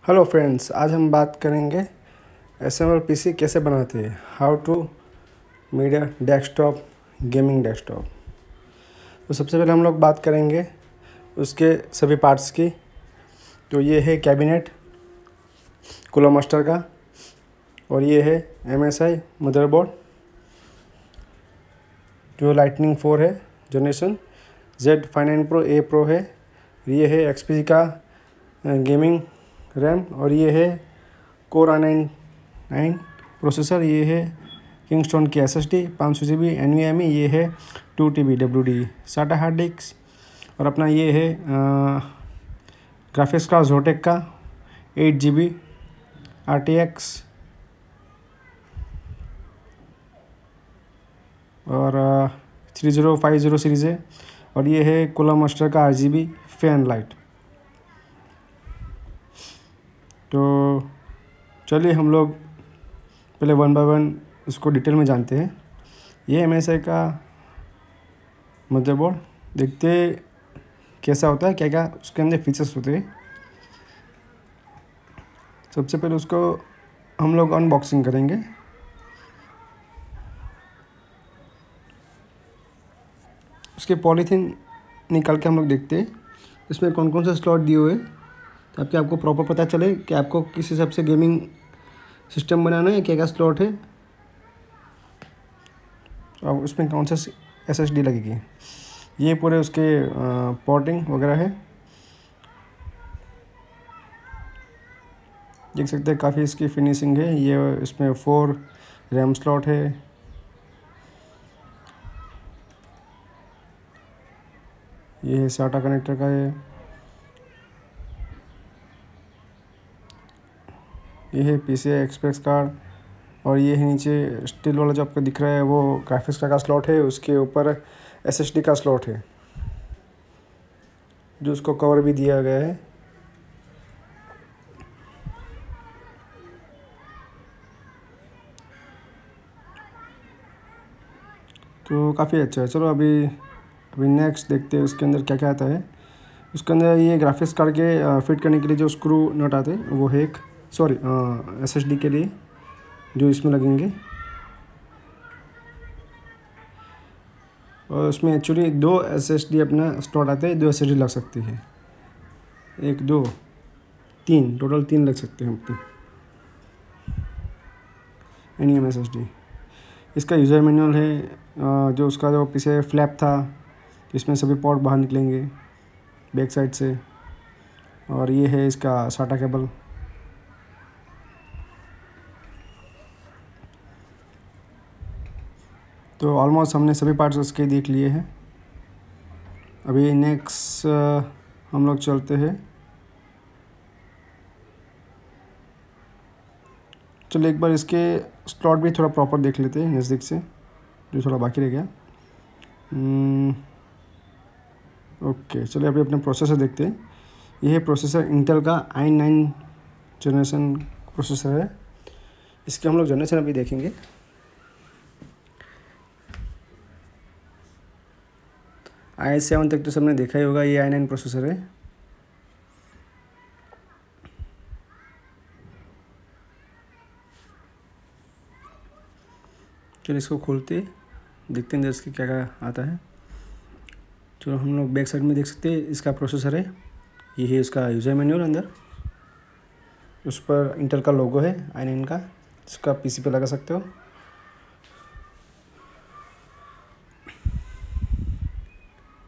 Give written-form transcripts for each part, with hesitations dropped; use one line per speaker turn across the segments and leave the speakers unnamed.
Hello friends, आज हम बात करेंगे एसएमएल पीसी कैसे बनाते हैं। How to made a desktop gaming desktop. तो सबसे पहले हम लोग बात करेंगे उसके सभी पार्ट्स की। तो ये है कैबिनेट कूलर मास्टर का, और ये है MSI मदरबोर्ड जो लाइटनिंग 4 है generation, Z59 Pro A Pro है। ये है XP का गेमिंग रैम, और ये है कोर i9 प्रोसेसर। ये है किंगस्टोन की SSD 500 GB NVMe। ये है 2 TB WD SATA hard disk. और अपना ये है ग्राफिक्स का जोटेक का 8 GB RTX, और 3050 सीरीज़ है। और ये है कूलर मास्टर का RGB फैन लाइट। तो चलिए हम लोग पहले वन बाय वन इसको डिटेल में जानते हैं। ये MSI का मदरबोर्ड देखते कैसा होता है, क्या क्या उसके अंदर फीचर्स होते हैं। सबसे पहले उसको हम लोग अनबॉक्सिंग करेंगे। उसके पॉलीथीन निकाल के हम लोग देखते हैं इसमें कौन कौन से स्लॉट दिए हुए, ताकि आपको प्रॉपर पता चले कि आपको किस हिसाब से गेमिंग सिस्टम बनाना है, क्या क्या स्लॉट है और उसमें कौन सा SSD लगेगी। ये पूरे उसके पोर्टिंग वगैरह है, देख सकते हैं। काफ़ी इसकी फिनिशिंग है। ये इसमें 4 रैम स्लॉट है। ये है SATA कनेक्टर का है। ये है PCI एक्सप्रेस कार्ड, और ये है नीचे स्टील वाला जो आपको दिख रहा है वो ग्राफिक्स का स्लॉट है। उसके ऊपर SSD का स्लॉट है जो उसको कवर भी दिया गया है। तो काफ़ी अच्छा है। चलो अभी नेक्स्ट देखते हैं उसके अंदर क्या क्या आता है। उसके अंदर ये ग्राफिक्स कार्ड के फिट करने के लिए जो स्क्रू नट आते हैं वो है एक, सॉरी SSD के लिए जो इसमें लगेंगे। और उसमें एक्चुअली 2 SSD अपना स्लॉट आते हैं, 2 SSD लग सकती है। 1 2 3 टोटल 3 लग सकते हैं अपनी NVMe SSD। इसका यूज़र मैनुअल है, जो उसका जो पीछे फ्लैप था इसमें सभी पोर्ट बाहर निकलेंगे बैक साइड से। और ये है इसका SATA केबल। तो ऑलमोस्ट हमने सभी पार्ट्स उसके देख लिए हैं। अभी नेक्स्ट हम लोग चलते हैं। चलो एक बार इसके स्लॉट भी थोड़ा प्रॉपर देख लेते हैं नज़दीक से, जो थोड़ा बाकी रह गया। ओके, चलिए अभी अपने प्रोसेसर देखते हैं। ये है प्रोसेसर इंटेल का i9 जनरेशन प्रोसेसर है। इसके हम लोग जनरेशन अभी देखेंगे। i7 तक तो सबने देखा ही होगा। ये i9 प्रोसेसर है। चलिए इसको खोलते देखते हैं इसके क्या क्या आता है। चलो हम लोग बैक साइड में देख सकते हैं इसका प्रोसेसर है। ये है इसका यूज़र मैनुअल। अंदर उस पर इंटेल का लोगो है i9 का, इसका PC पे लगा सकते हो।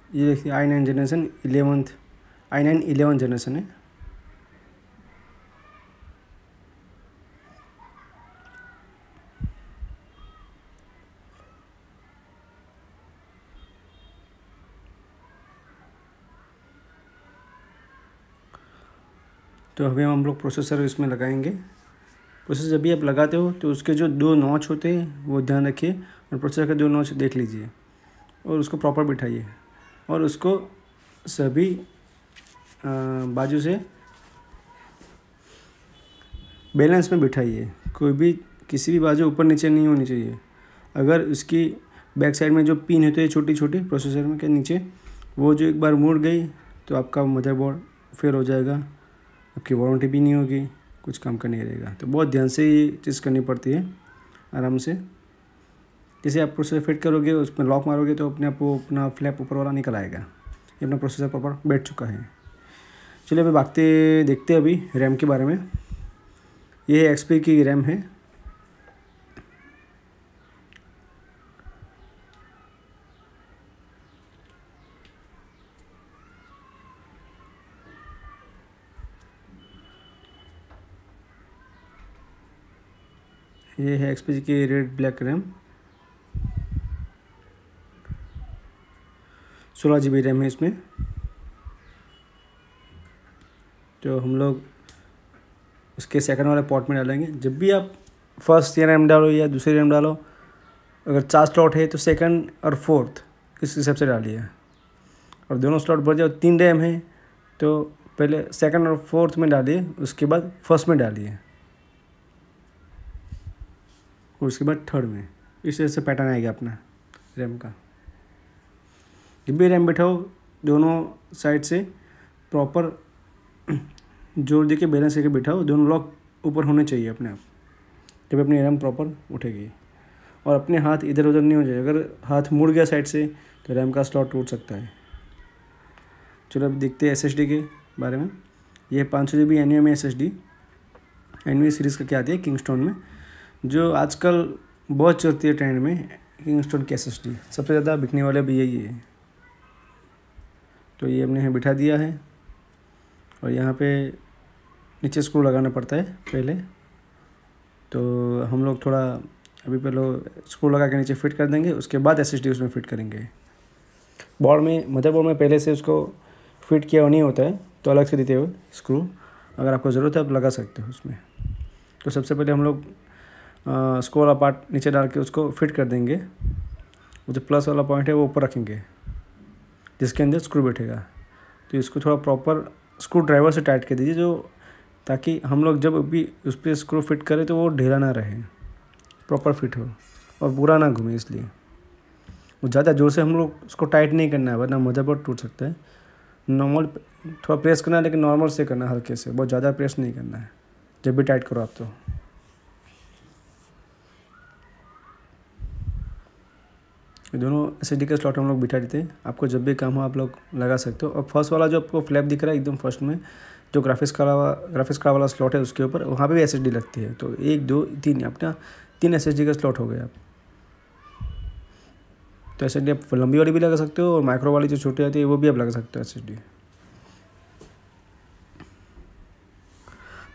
ये देखिए i9 जनरेशन 11 जनरेशन है। तो अभी हम लोग प्रोसेसर इसमें लगाएंगे। प्रोसेसर जब भी आप लगाते हो तो उसके जो 2 नॉच होते हैं वो ध्यान रखिए, और प्रोसेसर के 2 नॉच देख लीजिए और उसको प्रॉपर बिठाइए, और उसको सभी बाजू से बैलेंस में बिठाइए। कोई भी किसी भी बाजू ऊपर नीचे नहीं होनी चाहिए। अगर उसकी बैक साइड में जो पिन होते हैं छोटी छोटी प्रोसेसर में के नीचे, वो जो एक बार मुड़ गई तो आपका मदरबोर्ड फेल हो जाएगा आपकी वारंटी भी नहीं होगी, कुछ काम का नहीं रहेगा। तो बहुत ध्यान से ये चीज़ करनी पड़ती है, आराम से। जैसे आप प्रोसेसर फिट करोगे, उसमें लॉक मारोगे तो अपने आप वो अपना फ्लैप ऊपर वाला निकल आएगा। ये अपना प्रोसेसर प्रॉपर बैठ चुका है। चलिए अभी भागते देखते हैं अभी रैम के बारे में। ये है एक्सपी की रैम है। ये है एक्सपी की red black RAM, 16 GB RAM है इसमें। तो हम लोग उसके सेकंड वाले पोर्ट में डालेंगे। जब भी आप फर्स्ट या रैम डालो या दूसरी रैम डालो, अगर 4 स्लॉट है तो सेकंड और फोर्थ इस हिसाब से डालिए। और दोनों स्लॉट भर जाओ, 3 रैम है तो पहले सेकंड और फोर्थ में डालिए, उसके बाद फर्स्ट में डालिए, और उसके बाद थर्ड में। इस तरह से पैटर्न आएगा अपना रैम का। जब भी रैम बैठाओ, दोनों साइड से प्रॉपर जोर दे के बैलेंस करके बैठाओ। दोनों लॉक ऊपर होने चाहिए अपने आप, जब अपनी रैम प्रॉपर उठेगी। और अपने हाथ इधर उधर नहीं हो जाए। अगर हाथ मुड़ गया साइड से तो रैम का स्लॉट टूट सकता है। चलो अब देखते हैं एसएसडी के बारे में। ये 500 GB NVMe SSD, NVMe series का क्या आती है किंगस्टोन में, जो आजकल बहुत चलती है ट्रेंड में। किंगस्टोन की SSD सबसे ज़्यादा बिकने वाले भी यही है। तो ये हमने यहाँ बिठा दिया है, और यहाँ पे नीचे स्क्रू लगाना पड़ता है पहले। तो हम लोग थोड़ा अभी पहले स्क्रू लगा के नीचे फिट कर देंगे, उसके बाद SSD उसमें फिट करेंगे। बोर्ड में, मदरबोर्ड में पहले से उसको फिट किया नहीं होता है, तो अलग से देते हुए स्क्रू, अगर आपको ज़रूरत है आप लगा सकते हो उसमें। तो सबसे पहले हम लोग स्क्रू वाला पार्ट नीचे डाल के उसको फिट कर देंगे। वो जो प्लस वाला पॉइंट है वो ऊपर रखेंगे, जिसके अंदर स्क्रू बैठेगा। तो इसको थोड़ा प्रॉपर स्क्रू ड्राइवर से टाइट कर दीजिए, जो ताकि हम लोग जब भी उस पर स्क्रू फिट करें तो वो ढीला ना रहे, प्रॉपर फिट हो और बुरा ना घूमे। इसलिए वो ज़्यादा ज़ोर से हम लोग उसको टाइट नहीं करना है, वरना मदरबोर्ड टूट सकता है। नॉर्मल थोड़ा प्रेस करना है, लेकिन नॉर्मल से करना है, हल्के से, बहुत ज़्यादा प्रेस नहीं करना है जब भी टाइट करो आप। तो दोनों SSD के स्लॉट हम लोग बिठा देते हैं। आपको जब भी काम हो आप लोग लगा सकते हो। और फर्स्ट वाला जो आपको फ्लैप दिख रहा है एकदम फर्स्ट में, जो ग्राफिक्स कार्ड वाला स्लॉट है उसके ऊपर, वहाँ पे भी SSD लगती है। तो 1 2 3 अपना 3 SSD का स्लॉट हो गया आप। तो SSD आप लंबी वाली भी लगा सकते हो, और माइक्रो वाली जो छोटी आती है वो भी आप लगा सकते हो SSD।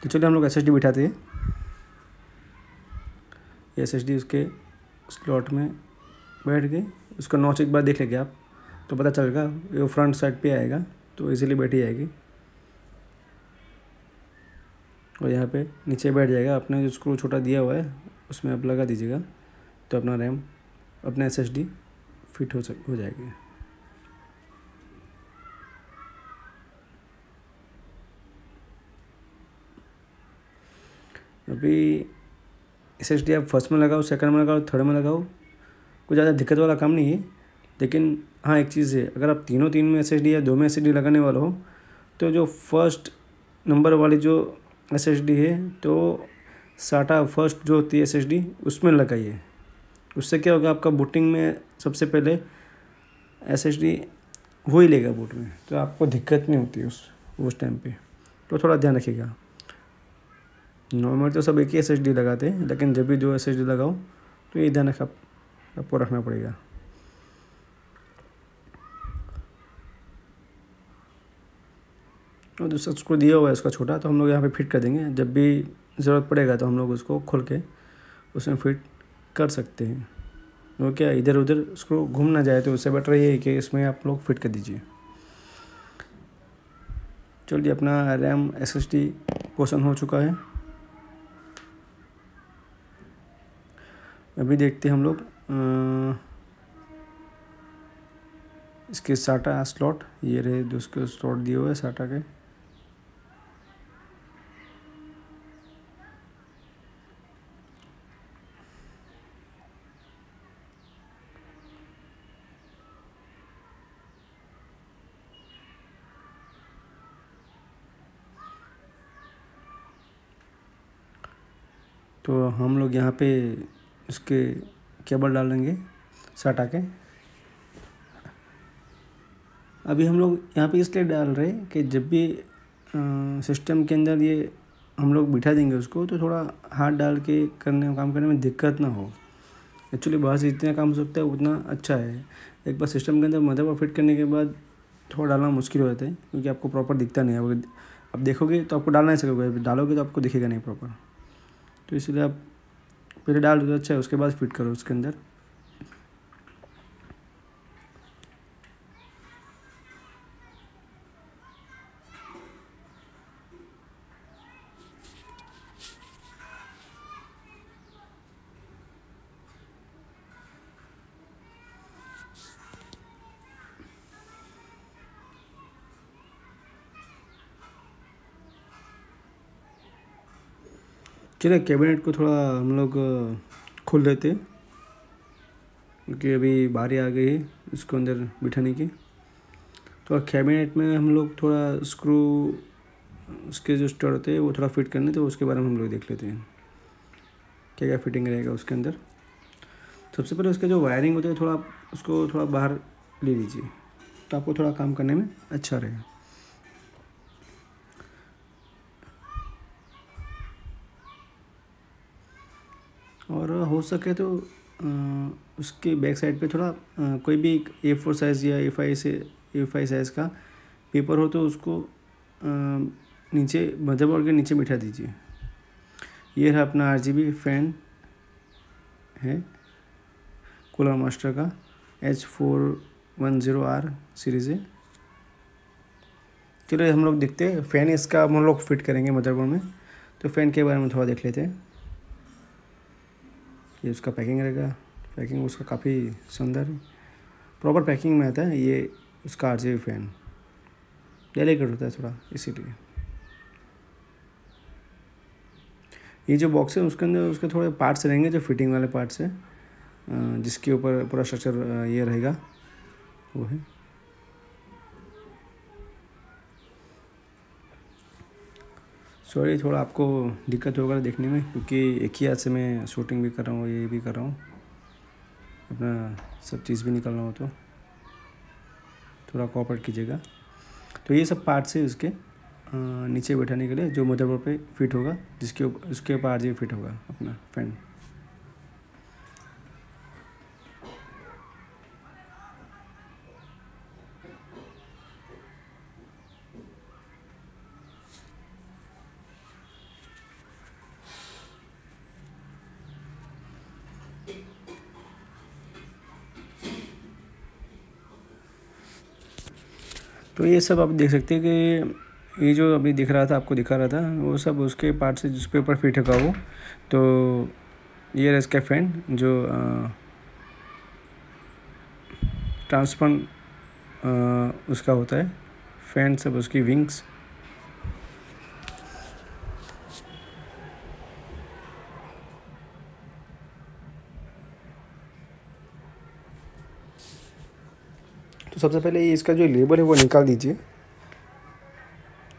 तो चलिए हम लोग SSD बिठाते हैं। ये SSD उसके स्लॉट में बैठ गई। उसका नॉच एक बार देख लेंगे आप तो पता चलेगा। ये फ्रंट साइड पे आएगा तो इजीली बैठी जाएगी, और यहाँ पे नीचे बैठ जाएगा। अपने जो स्क्रू छोटा दिया हुआ है उसमें आप लगा दीजिएगा, तो अपना रैम, अपना SSD फिट हो जाएगी। अभी SSD आप फर्स्ट में लगाओ, सेकंड में लगाओ, थर्ड में लगाओ, कुछ ज़्यादा दिक्कत वाला काम नहीं है। लेकिन हाँ एक चीज़ है, अगर आप तीन में SSD या 2 में SSD लगाने वाला हो, तो जो फर्स्ट नंबर वाली जो SSD है, तो SATA फर्स्ट जो होती है SSD उसमें लगाइए। उससे क्या होगा, आपका बूटिंग में सबसे पहले SSD हो ही लेगा बूट में, तो आपको दिक्कत नहीं होती उस टाइम पे। तो थोड़ा ध्यान रखिएगा। नॉर्मल तो सब एक ही SSD लगाते हैं, लेकिन जब भी जो SSD लगाओ तो ये ध्यान आपको रखना पड़ेगा। और दूसरा स्क्रू दिया हुआ है उसका छोटा, तो हम लोग यहाँ पे फिट कर देंगे। जब भी ज़रूरत पड़ेगा तो हम लोग उसको खोल के उसमें फिट कर सकते हैं। वो क्या इधर उधर स्क्रू घूम ना जाए, तो उससे बेटर ये है कि इसमें आप लोग फिट कर दीजिए। चलिए अपना रैम SSD पोर्शन हो चुका है। अभी देखते हैं हम लोग इसके SATA स्लॉट। ये रहे दूसरे स्लॉट दिए हुए SATA के। तो हम लोग यहाँ पे इसके केबल डालेंगे सटा के। अभी हम लोग यहाँ पे इसलिए डाल रहे हैं कि जब भी सिस्टम के अंदर ये हम लोग बिठा देंगे उसको, तो थोड़ा हाथ डाल के काम करने में दिक्कत ना हो। एक्चुअली बाहर से जितना काम हो सकता है उतना अच्छा है। एक बार सिस्टम के अंदर मदरबोर्ड फिट करने के बाद थोड़ा डालना मुश्किल हो जाता है, क्योंकि आपको प्रॉपर दिखता नहीं है। अगर आप देखोगे तो आपको डालना ही सकोगे, डालोगे तो आपको दिखेगा नहीं प्रॉपर। तो इसलिए आप पहले डाल दो तो अच्छा है, उसके बाद फिट करो उसके अंदर। चलिए कैबिनेट को थोड़ा हम लोग खोल देते हैं, क्योंकि अभी बारी आ गई है इसको अंदर बिठाने की। तो कैबिनेट में हम लोग थोड़ा स्क्रू उसके जो स्टर होते हैं वो थोड़ा फिट करने, तो उसके बारे में हम लोग देख लेते हैं क्या क्या फिटिंग रहेगा उसके अंदर। सबसे पहले उसका जो वायरिंग होता है थोड़ा उसको थोड़ा बाहर ले लीजिए, तो आपको थोड़ा काम करने में अच्छा रहेगा। और हो सके तो उसके बैक साइड पे थोड़ा कोई भी A4 साइज़ या A5 साइज़ का पेपर हो तो उसको नीचे मदरबोर्ड के नीचे बिठा दीजिए। ये है अपना RGB फैन है कूलर मास्टर का, H410R सीरीज़ है। चलो हम लोग देखते हैं फ़ैन इसका हम लोग फिट करेंगे मदरबोर्ड में। तो फ़ैन के बारे में थोड़ा देख लेते हैं। ये उसका पैकिंग रहेगा, पैकिंग उसका काफ़ी सुंदर है, प्रॉपर पैकिंग में आता है। ये उसका RGB फ़ैन डेलिकेट होता है थोड़ा, इसीलिए। ये जो बॉक्स है उसके अंदर उसके थोड़े पार्ट्स रहेंगे जो फिटिंग वाले पार्ट्स है, जिसके ऊपर पूरा स्ट्रक्चर ये रहेगा वो है। सॉरी थोड़ा आपको दिक्कत होगा देखने में, क्योंकि एक ही हाथ से मैं शूटिंग भी कर रहा हूँ, ये भी कर रहा हूँ, अपना सब चीज़ भी निकाल रहा हूँ, तो थोड़ा कोऑपरेट कीजिएगा। तो ये सब पार्ट्स है उसके नीचे बैठाने के लिए, जो मदरबोर्ड पे फिट होगा, उसके ऊपर RGB फिट होगा अपना फैन। तो ये सब आप देख सकते हैं कि ये जो अभी दिख रहा था, आपको दिखा रहा था, वो सब उसके पार्ट से जिसके ऊपर फिट होगा वो। तो ये रहा इसका फैन जो ट्रांसपन उसका होता है, फैन सब उसकी विंग्स। तो सबसे पहले ये इसका जो लेबल है वो निकाल दीजिए।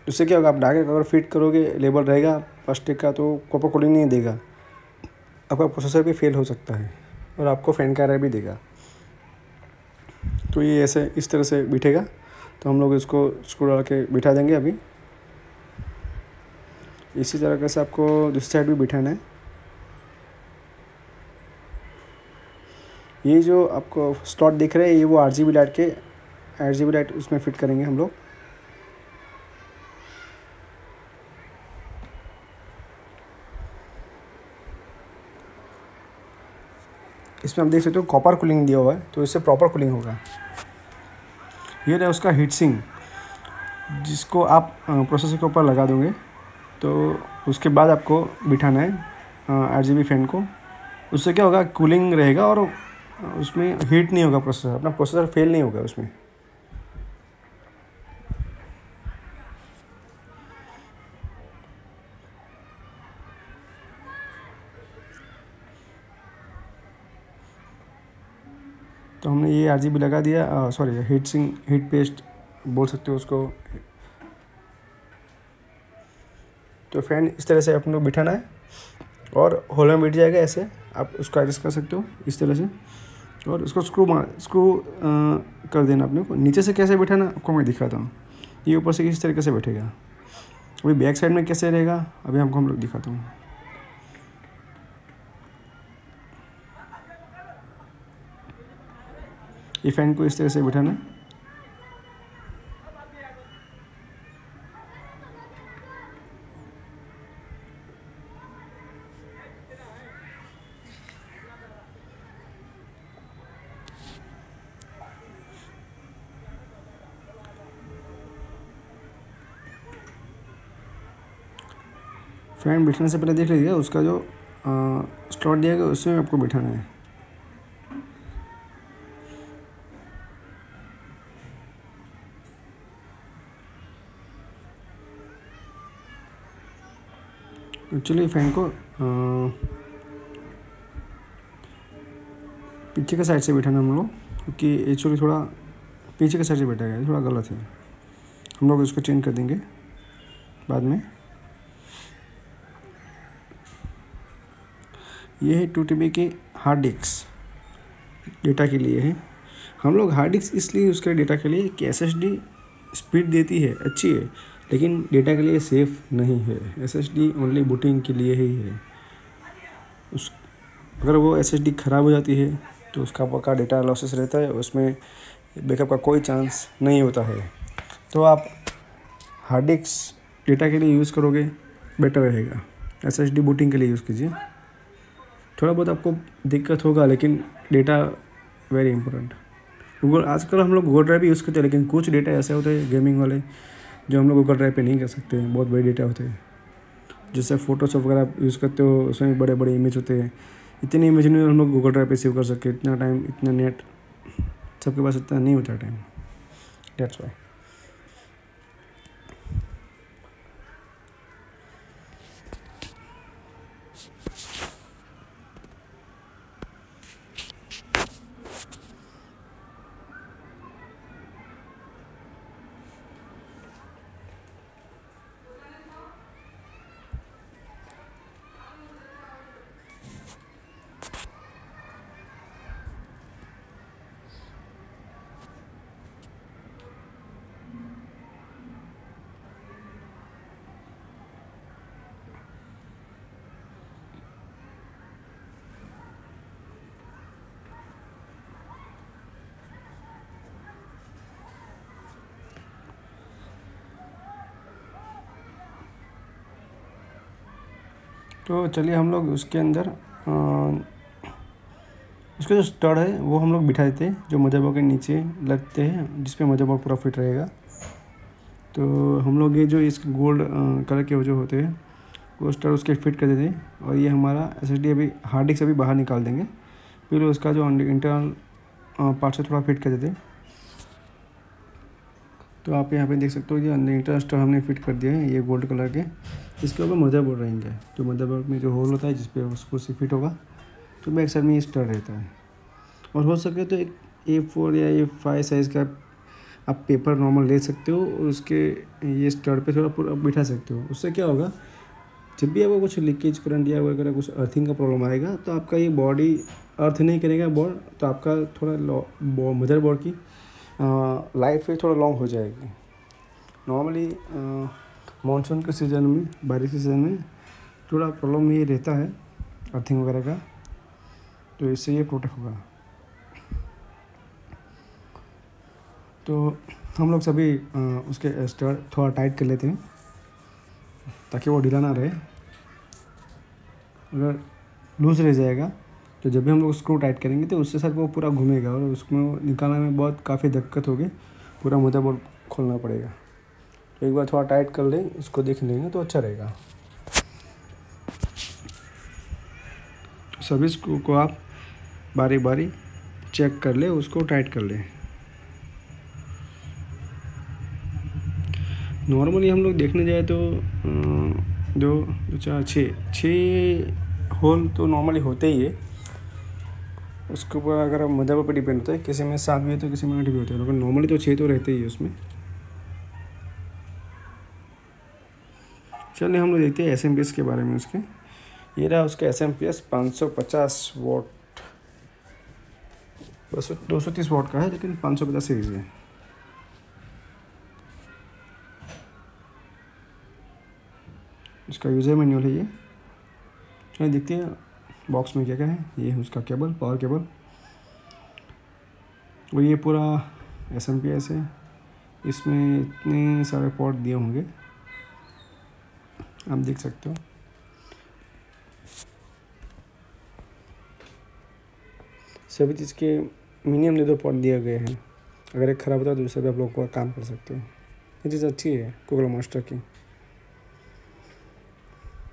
उससे क्या होगा, आप डायरेक्ट अगर फिट करोगे लेबल रहेगा प्लास्टिक का तो प्रॉपर कूलिंग नहीं देगा, आपका प्रोसेसर भी फेल हो सकता है और आपको फैन का एरर भी देगा। तो ये ऐसे इस तरह से बिठेगा, तो हम लोग इसको स्क्रू डाल के बिठा देंगे अभी। इसी तरह से आपको दूसरी साइड भी बिठाना है। ये जो आपको स्लॉट दिख रहे हैं ये वो RGB लाइट उसमें फिट करेंगे हम लोग। इसमें आप देख सकते हो कॉपर कूलिंग दिया हुआ है, तो इससे प्रॉपर कूलिंग होगा। ये रहा उसका हीट सिंक, जिसको आप प्रोसेसर के ऊपर लगा दोगे, तो उसके बाद आपको बिठाना है RGB फैन को। उससे क्या होगा, कूलिंग रहेगा और उसमें हीट नहीं होगा, अपना प्रोसेसर फेल नहीं होगा उसमें। तो हमने ये RGB लगा दिया, सॉरी हीट पेस्ट बोल सकते हो उसको। तो फैन इस तरह से अपन को बिठाना है और होल में बैठ जाएगा ऐसे। आप उसको एडजस्ट कर सकते हो इस तरह से, और उसको स्क्रू कर देना अपने को। नीचे से कैसे बैठाना आपको मैं दिखाता हूँ। ये ऊपर से किस तरीके से बैठेगा, अभी बैक साइड में कैसे रहेगा अभी हमको हम लोग दिखाता हूँ। ये फैन को इस तरह से बैठाना। फैन बिठाने से पहले देख लीजिएगा उसका जो स्लॉट दिया गया उसमें आपको बिठाना है। एक्चुअली फैन को पीछे के साइड से बैठाना हम लोग, क्योंकि एक्चुअली थोड़ा पीछे के साइड से बैठा गया, थोड़ा गलत है। हम लोग इसको चेंज कर देंगे बाद में। ये है 2 TB की हार्ड डिस्क, डेटा के लिए है। हम लोग हार्ड डिस्क इसलिए यूज़ करें डेटा के लिए कि SSD स्पीड देती है, अच्छी है, लेकिन डेटा के लिए सेफ़ नहीं है। SSD ओनली बूटिंग के लिए ही है। अगर वो SSD ख़राब हो जाती है तो उसका पक्का डेटा लॉसेस रहता है, उसमें बैकअप का कोई चांस नहीं होता है। तो आप हार्ड डिस्क डेटा के लिए यूज़ करोगे बेटर रहेगा। SSD बूटिंग के लिए यूज़ कीजिए। थोड़ा बहुत आपको दिक्कत होगा, लेकिन डेटा वेरी इंपॉर्टेंट। गूगल आजकल हम लोग गूगल ड्राइव भी यूज़ करते हैं, लेकिन कुछ डेटा ऐसे होते हैं गेमिंग वाले जो हम लोग गूगल ड्राइव पे नहीं कर सकते हैं। बहुत बड़े डेटा होते हैं, जैसे फोटोशॉप वगैरह आप यूज़ करते हो, उसमें बड़े बड़े इमेज होते हैं। इतनी इमेज नहीं हम लोग गूगल ड्राइव पे सेव कर सकते। इतना टाइम, इतना नेट सबके पास इतना नहीं होता टाइम, दैट्स वाई। तो चलिए हम लोग उसके अंदर उसका जो स्टड है वो हम लोग बिठा देते हैं, जो मदरबोर्ड के नीचे लगते हैं, जिस पे मदरबोर्ड पूरा फिट रहेगा। तो हम लोग ये जो इस गोल्ड कलर के जो होते हैं वो स्टड उसके फिट कर देते हैं। और ये हमारा SSD अभी हार्ड डिस्क अभी बाहर निकाल देंगे, फिर उसका जो इंटरनल पार्ट से थोड़ा फिट कर देते हैं। तो आप यहाँ पे देख सकते हो ये अंदर इंटरनल स्टड हमने फिट कर दिया है, ये गोल्ड कलर के। इसके ऊपर मदरबोर्ड रहेंगे, जो मदरबोर्ड में जो होल होता है जिस पे उसको से फिट होगा, तो बैक साइड में ये स्टड रहता है। और हो सके तो एक A4 या A5 साइज़ का आप पेपर नॉर्मल ले सकते हो, और उसके ये स्टड पे थोड़ा पूरा बिठा सकते हो। उससे क्या होगा, जब भी आपको कुछ लीकेज करंट या वगैरह कुछ अर्थिंग का प्रॉब्लम आएगा तो आपका ये बॉडी अर्थ नहीं करेगा बोर्ड, तो आपका थोड़ा मदरबोर्ड की लाइफ थोड़ा लॉन्ग हो जाएगी। नॉर्मली मानसून के सीज़न में, बारिश के सीज़न में थोड़ा प्रॉब्लम ये रहता है अर्थिंग वगैरह का, तो इससे ये प्रोटेक्ट होगा। तो हम लोग सभी उसके स्टड थोड़ा टाइट कर लेते हैं ताकि वो ढीला ना रहे। अगर लूज़ रह जाएगा तो जब भी हम लोग स्क्रू टाइट करेंगे तो उससे साथ वो पूरा घूमेगा, और उसको निकालने में बहुत काफ़ी दिक्कत होगी, पूरा मदरबोर्ड खोलना पड़ेगा। तो एक बार थोड़ा टाइट कर लें, इसको देख लेंगे तो अच्छा रहेगा। तो सभी स्क्रू को आप बारी बारी चेक कर ले, उसको टाइट कर लें। नॉर्मली हम लोग देखने जाए तो दो चार छः होल तो नॉर्मली होते ही है। उसके ऊपर अगर मदरबोर्ड पर डिपेंड होता है, किसी में 7 भी होते हैं, किसी में 8 भी होते हैं, लेकिन नॉर्मली तो 6 तो रहते ही है उसमें। चलिए हम लोग देखते हैं SMPS के बारे में उसके। ये रहा उसका SMP 550 वॉट, बस 230 वॉट का है लेकिन 550 सीरीज है। इसका यूज़र मैनुअल है ये। चलिए देखते हैं बॉक्स में क्या क्या है। ये है उसका केबल, पावर केबल, और ये पूरा SMP है। इसमें इतने सारे पोर्ट दिए होंगे, आप देख सकते हो। सभी चीज़ के मिनिमम 2 पोर्ट दिए गए हैं। अगर एक ख़राब होता है तो दूसरे भी आप लोग को काम कर सकते हो। ये चीज़ अच्छी है गूगल मास्टर की।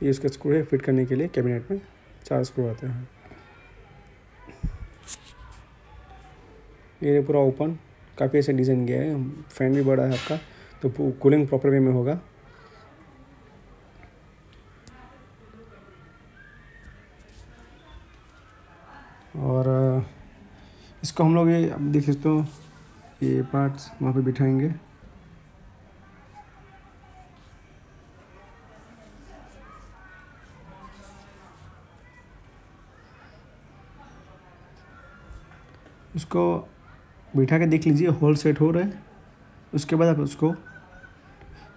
ये इसका स्क्रू है फिट करने के लिए, कैबिनेट में 4 स्क्रू आते हैं। ये पूरा ओपन, काफ़ी ऐसे डिज़ाइन किया है। फैन भी बड़ा है आपका, तो कूलिंग प्रॉपर वे में होगा। और इसको हम लोग ये अब देख सकते हो, ये पार्ट्स वहाँ पे बिठाएंगे। इसको बिठा के देख लीजिए होल सेट हो रहा है। उसके बाद आप उसको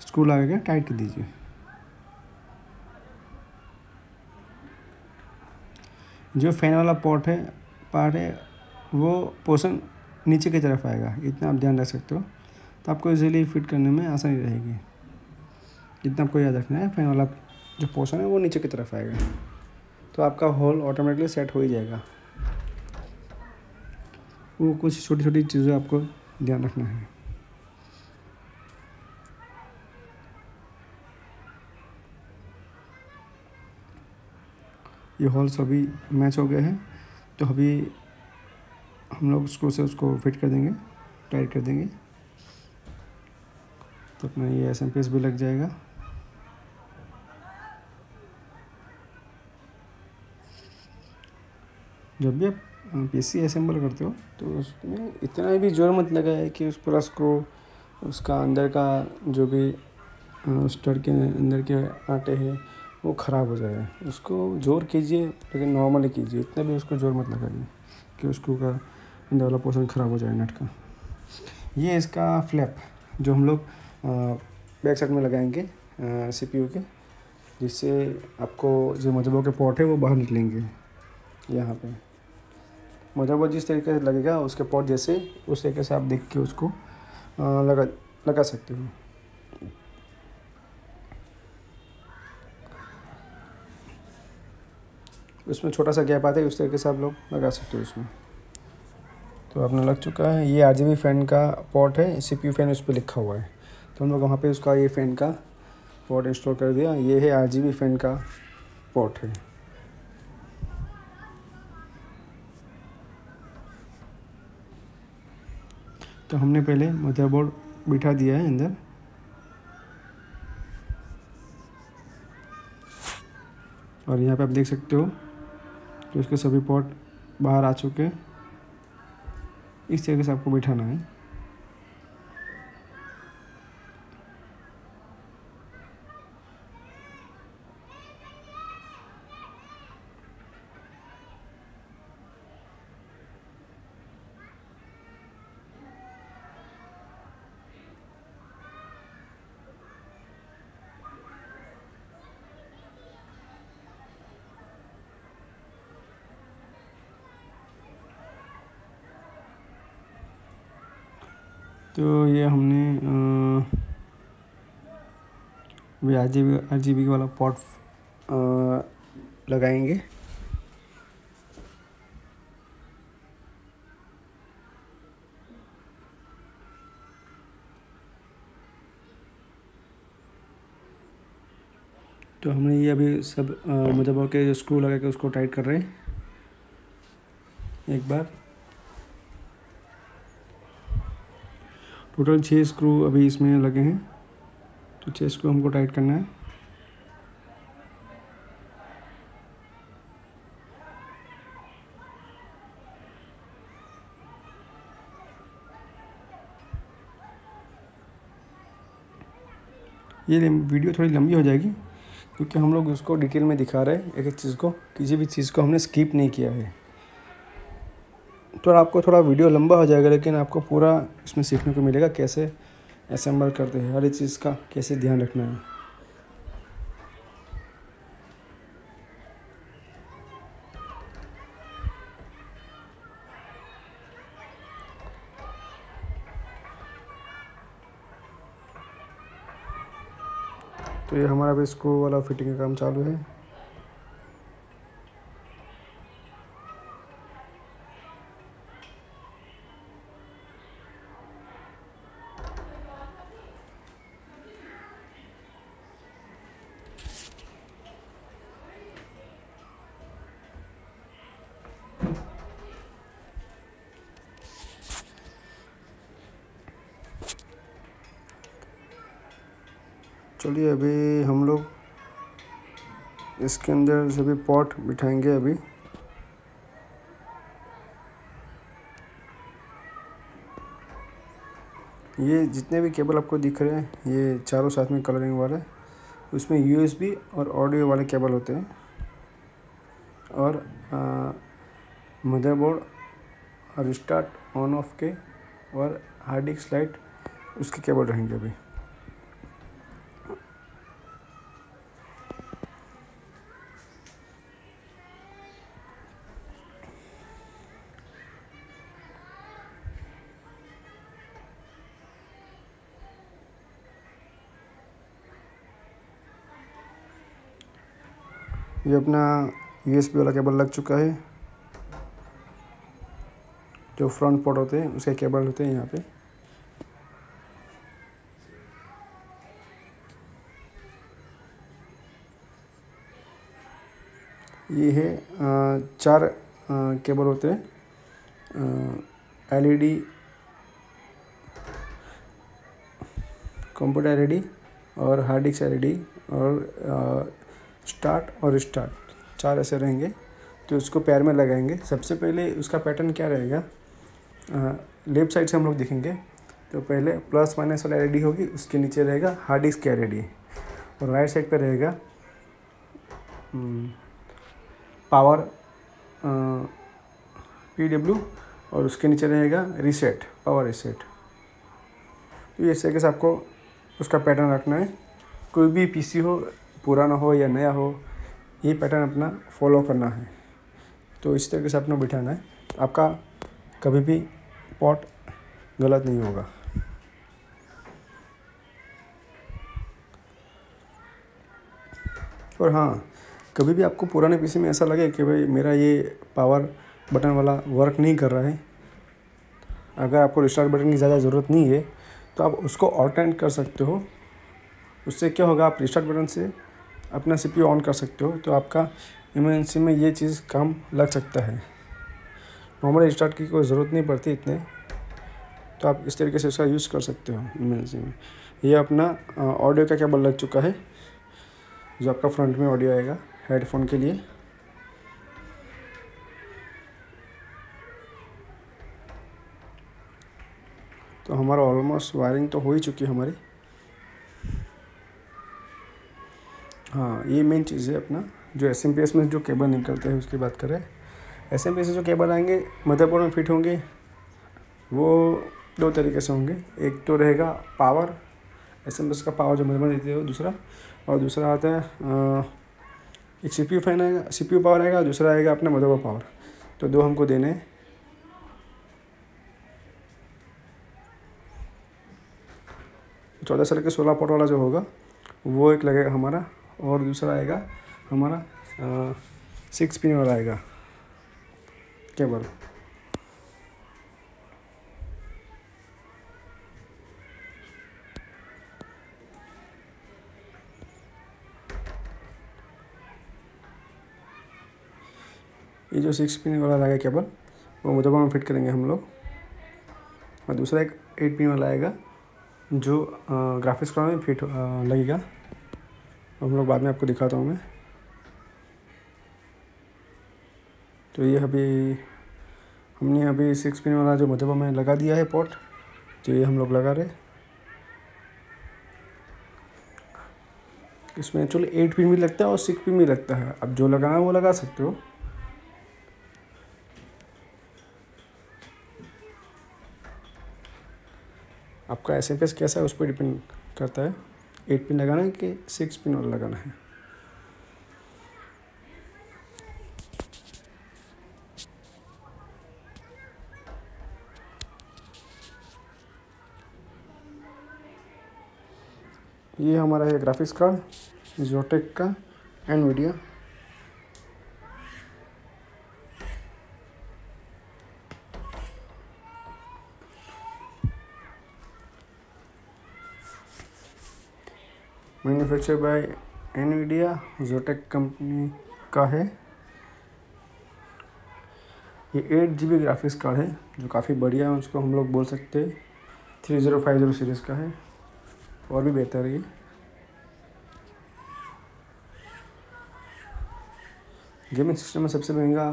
स्क्रू लगा के टाइट कर दीजिए। जो फैन वाला पार्ट है वो पोर्शन नीचे की तरफ आएगा, इतना आप ध्यान रख सकते हो। तो आपको इजीली फिट करने में आसानी रहेगी। इतना आपको याद रखना है, फैन वाला जो पोर्शन है वो नीचे की तरफ आएगा, तो आपका होल ऑटोमेटिकली सेट हो ही जाएगा। वो कुछ छोटी छोटी चीज़ें आपको ध्यान रखना है। ये होल सभी मैच हो गए हैं, तो अभी हम लोग स्क्रू से उसको फिट कर देंगे, टाइट कर देंगे, तो अपना ये SMP भी लग जाएगा। जब भी आप PC असेंबल करते हो तो उसमें इतना भी जोर मत लगाए कि उस पूरा स्क्रू, उसका अंदर का जो भी स्टड के अंदर के आटे हैं वो ख़राब हो जाए। उसको जोर कीजिए लेकिन नॉर्मली कीजिए, इतना भी उसको जोर मत लगाइए कि उसको का अंदर वाला पोर्शन ख़राब हो जाए नट का। ये इसका फ्लैप जो हम लोग बैक साइड में लगाएंगे CPU के, जिससे आपको जो मदरबोर्ड के पोर्ट है वो बाहर निकलेंगे। यहाँ पे मदरबोर्ड जिस तरीके से लगेगा उसके पोर्ट जैसे, उस तरीके से आप देख के उसको लगा सकते हो। उसमें छोटा सा गैप आता है, उस तरीके से आप लोग लगा सकते हो उसमें। तो अपना लग चुका है। ये RGB फ़ैन का पोर्ट है, CPU फ़ैन उस पर लिखा हुआ है, तो हम लोग वहाँ पे उसका ये फ़ैन का पोर्ट इंस्टॉल कर दिया। ये है RGB फ़ैन का पोर्ट है। तो हमने पहले मदरबोर्ड बिठा दिया है अंदर, और यहाँ पे आप देख सकते हो कि उसके सभी पोर्ट बाहर आ चुके हैं। इस तरीके से आपको बिठाना है। तो ये हमने अभी RGB वाला पोर्ट लगाएंगे। तो हमने ये अभी सब मदरबोर्ड के जो स्क्रू लगा के उसको टाइट कर रहे हैं एक बार। टोटल 6 स्क्रू अभी इसमें लगे हैं, तो 6 स्क्रू हमको टाइट करना है। ये वीडियो थोड़ी लंबी हो जाएगी क्योंकि हम लोग उसको डिटेल में दिखा रहे हैं, एक एक चीज़ को, किसी भी चीज़ को हमने स्किप नहीं किया है। तो आपको थोड़ा वीडियो लंबा हो जाएगा, लेकिन आपको पूरा इसमें सीखने को मिलेगा कैसे असेंबल करते हैं, हर एक चीज़ का कैसे ध्यान रखना है। तो ये हमारा भी स्क्रू वाला फिटिंग का काम चालू है। चलिए अभी हम लोग इसके अंदर सभी पॉट बिठाएंगे। अभी ये जितने भी केबल आपको दिख रहे हैं, ये चारों साथ में कलरिंग वाले, उसमें यूएसबी और ऑडियो वाले केबल होते हैं, और मदरबोर्ड और स्टार्ट ऑन ऑफ के और हार्ड डिस्क स्लाइड उसके केबल रहेंगे अभी। ये अपना यूएसबी वाला केबल लग चुका है। जो फ्रंट पोर्ट होते हैं उसके केबल होते हैं यहाँ पे। ये है 4 केबल होते हैं, एलईडी, कंप्यूटर एलईडी और हार्ड डिस्क एलईडी और स्टार्ट और स्टार्ट, 4 ऐसे रहेंगे। तो उसको पैर में लगाएंगे। सबसे पहले उसका पैटर्न क्या रहेगा, लेफ्ट साइड से हम लोग देखेंगे तो पहले प्लस माइनस वाला एलईडी होगी, उसके नीचे रहेगा हार्ड डिस्क की एलईडी, और राइट साइड पे रहेगा पावर PW, और उसके नीचे रहेगा रीसेट, पावर रीसेट। तो ये इस तरीके से आपको उसका पैटर्न रखना है। कोई भी पीसी हो, पुराना हो या नया हो, ये पैटर्न अपना फॉलो करना है। तो इस तरीके से अपना बिठाना है, आपका कभी भी पॉट गलत नहीं होगा। और हाँ, कभी भी आपको पुराने पीसी में ऐसा लगे कि भाई मेरा ये पावर बटन वाला वर्क नहीं कर रहा है, अगर आपको रिस्टार्ट बटन की ज़्यादा ज़रूरत नहीं है तो आप उसको ऑल्टरनेट कर सकते हो। उससे क्या होगा, आप रिस्टार्ट बटन से अपना CPU ऑन कर सकते हो, तो आपका इमरजेंसी में ये चीज़ काम लग सकता है। नॉर्मल रिस्टार्ट की कोई ज़रूरत नहीं पड़ती इतने, तो आप इस तरीके से इसका यूज़ कर सकते हो इमरजेंसी में। ये अपना ऑडियो का केबल लग चुका है, जो आपका फ्रंट में ऑडियो आएगा हेडफोन के लिए। तो हमारा ऑलमोस्ट वायरिंग तो हो ही चुकी है हमारी। हाँ, ये मेन चीज़ है अपना, जो SMPS में जो केबल निकलते हैं उसकी बात करें। SMPS से जो केबल आएंगे मदरबोर्ड में फिट होंगे, वो 2 तरीके से होंगे। एक तो रहेगा पावर, SMPS का पावर जो मदरबोर्ड देते हो, दूसरा, और दूसरा आता है एक CPU फैन आएगा, CPU पावर आएगा, दूसरा आएगा अपना मदरबोर्ड पावर। तो 2 हमको देने हैं। 14 साल के 16 पोर्ट वाला जो होगा वो एक लगेगा हमारा, और दूसरा आएगा हमारा 6 पिन वाला आएगा केबल। ये जो 6 पिन वाला आएगा केबल, वो मदरबोर्ड में फिट करेंगे हम लोग, और दूसरा एक 8 पिन वाला आएगा जो ग्राफिक्स कार्ड में फिट लगेगा। हम लोग बाद में आपको दिखाता हूँ मैं। तो ये हमने अभी 6 पिन वाला जो मदरबोर्ड में लगा दिया है पोर्ट, तो ये हम लोग लगा रहे। इसमें एक्चुअली 8 पिन भी लगता है और 6 पिन भी लगता है, अब जो लगाना है वो लगा सकते हो। आपका एसएमपीएस कैसा है उस पर डिपेंड करता है, 8 पिन लगाना है कि 6 पिन और लगाना है। ये हमारा है ग्राफिक्स कार्ड जोटेक का Nvidia. Manufacture bye Nvidia, जोटेक company का है। ये 8 GB ग्राफिक्स कार्ड है जो काफ़ी बढ़िया है, उसको हम लोग बोल सकते हैं 3050 सीरीज़ का है, और भी बेहतर है ये। गेमिंग सिस्टम में सबसे महंगा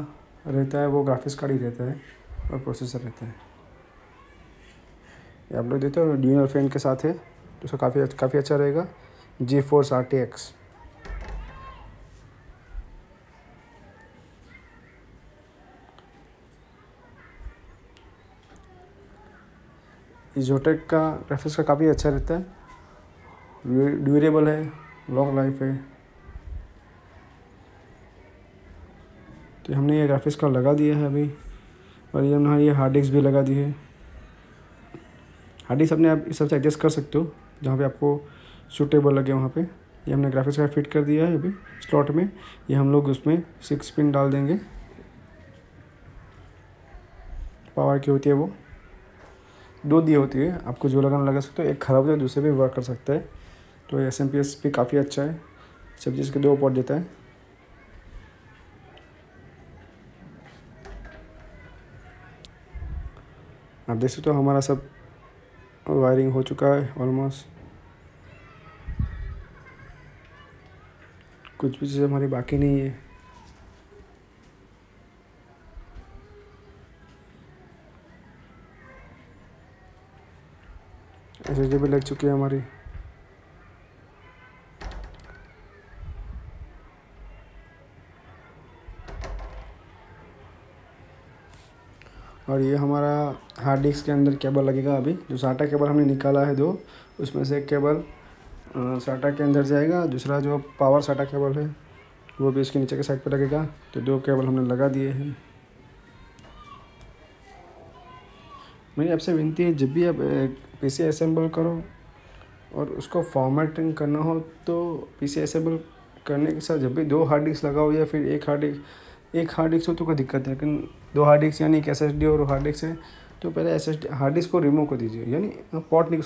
रहता है वो ग्राफिक्स कार्ड ही रहता है और प्रोसेसर रहता है। ये आप लोग देते हो ड्यूअल फैन के साथ है, तो उसका काफ़ी अच्छा रहेगा। GeForce RTX। जोटेक का ग्राफिक्स का काफ़ी अच्छा रहता है, ड्यूरेबल है, लॉन्ग लाइफ है। तो हमने ये ग्राफिक्स कार्ड लगा दिया है अभी, और ये हमने ये हार्ड डिस्क भी लगा दी है। हार्ड डिस्क अपने आप इस सबसे एडजस्ट कर सकते हो जहाँ पे आपको सूटेबल लगे वहाँ पे। ये हमने ग्राफिक्स कार्ड फिट कर दिया है अभी स्लॉट में। ये हम लोग उसमें 6 पिन डाल देंगे, पावर की होती है वो 2 दी होती है, आपको जो लगाना लगा सकते हो। एक ख़राब हो जाए दूसरे भी वर्क कर सकता है। तो एसएमपीएस भी काफ़ी अच्छा है, सब चीज़ के 2 पोर्ट देता है। आप देख सकते हो हमारा सब वायरिंग हो चुका है ऑलमोस्ट। कुछ भी चीज़ हमारी बाकी नहीं है। एसएसडी भी लग चुकी है हमारी। और ये हमारा हार्ड डिस्क के अंदर केबल लगेगा अभी। जो साटा केबल हमने निकाला है 2, उसमें से एक केबल साटा के अंदर जाएगा, दूसरा जो पावर साटा केबल है वो भी इसके नीचे के साइड पर लगेगा। तो 2 केबल हमने लगा दिए हैं। मेरी आपसे विनती है, जब भी आप पीसी असेंबल करो और उसको फॉर्मेटिंग करना हो तो पीसी असेंबल करने के साथ जब भी 2 हार्ड डिस्क लगाओ या फिर एक हार्ड डिस्क हो तो कोई दिक्कत है, लेकिन 2 हार्ड डिस्क यानी एक एसएसडी और हार्ड डिस्क है तो पहले एसएसडी हार्ड डिस्क को रिमूव कर दीजिए, यानी पोर्ट नहीं